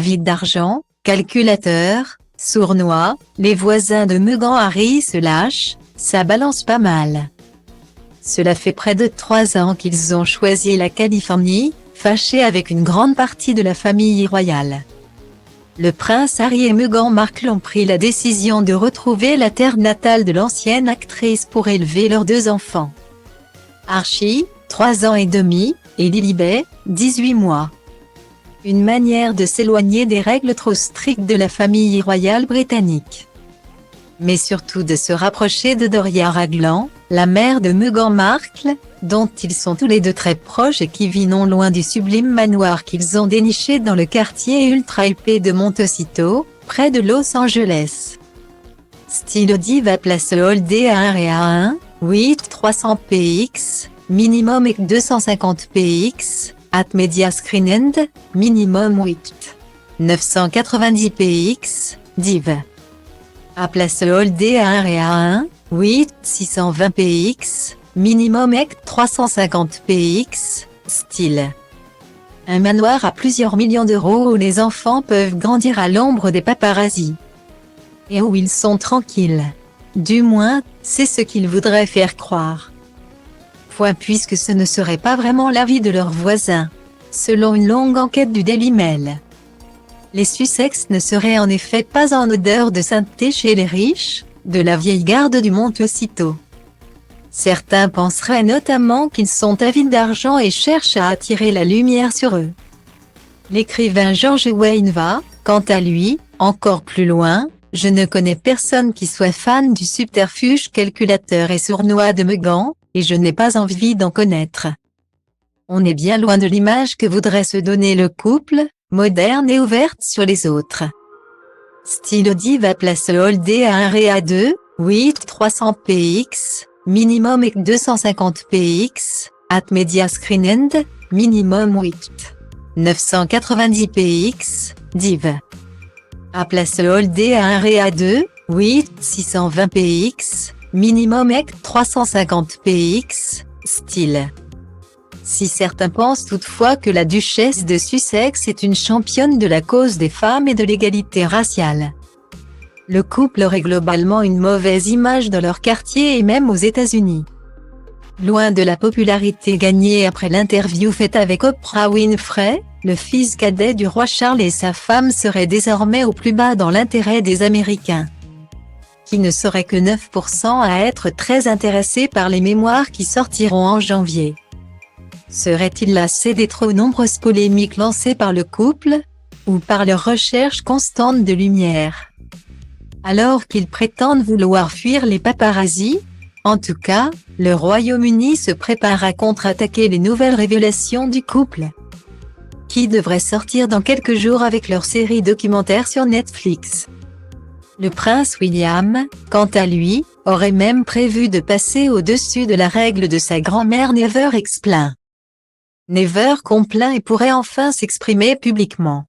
avide d'argent, calculateur, sournois, les voisins de Meghan Harry se lâchent, ça balance pas mal. Cela fait près de 3 ans qu'ils ont choisi la Californie, fâchés avec une grande partie de la famille royale. Le prince Harry et Meghan Markle ont pris la décision de retrouver la terre natale de l'ancienne actrice pour élever leurs 2 enfants. Archie, 3 ans et demi, et Lilibet, 18 mois. Une manière de s'éloigner des règles trop strictes de la famille royale britannique. Mais surtout de se rapprocher de Doria Ragland, la mère de Meghan Markle, dont ils sont tous les deux très proches et qui vit non loin du sublime manoir qu'ils ont déniché dans le quartier ultra huppé de Montecito, près de Los Angeles. Style Diva Place Holdé à 1 et à 1, 8 300 px, minimum et 250 px, at Media Screen End, minimum 8 990 px, div. À Place Holdé à 1 et à 1, 8 620 px, minimum et 350 px, style. Un manoir à plusieurs millions d'euros où les enfants peuvent grandir à l'ombre des paparazzis. Et où ils sont tranquilles. Du moins, c'est ce qu'ils voudraient faire croire. Puisque ce ne serait pas vraiment l'avis de leurs voisins. Selon une longue enquête du Daily Mail. Les Sussex ne seraient en effet pas en odeur de sainteté chez les riches, de la vieille garde du Montecito. Certains penseraient notamment qu'ils sont avides d'argent et cherchent à attirer la lumière sur eux. L'écrivain George Wayne va, quant à lui, encore plus loin. Je ne connais personne qui soit fan du subterfuge calculateur et sournois de Meghan, et je n'ai pas envie d'en connaître. On est bien loin de l'image que voudrait se donner le couple, moderne et ouverte sur les autres. Style Diva Place Holdé à 1 et à 2, 8 300 px, minimum et 250 px, at Media Screen End, minimum 8 990 px, div. À Place Holdé à 1 et à 2, 8 620 px, minimum et 350 px, style. Si certains pensent toutefois que la duchesse de Sussex est une championne de la cause des femmes et de l'égalité raciale. Le couple aurait globalement une mauvaise image dans leur quartier et même aux États-Unis. Loin de la popularité gagnée après l'interview faite avec Oprah Winfrey, le fils cadet du roi Charles et sa femme serait désormais au plus bas dans l'intérêt des Américains. Qui ne seraient que 9% à être très intéressés par les mémoires qui sortiront en janvier. Seraient-ils lassés des trop nombreuses polémiques lancées par le couple, ou par leur recherche constante de lumière? Alors qu'ils prétendent vouloir fuir les paparazzis, en tout cas, le Royaume-Uni se prépare à contre-attaquer les nouvelles révélations du couple, qui devrait sortir dans quelques jours avec leur série documentaire sur Netflix. Le prince William, quant à lui, aurait même prévu de passer au-dessus de la règle de sa grand-mère Never Explain. Never Complain et pourrait enfin s'exprimer publiquement.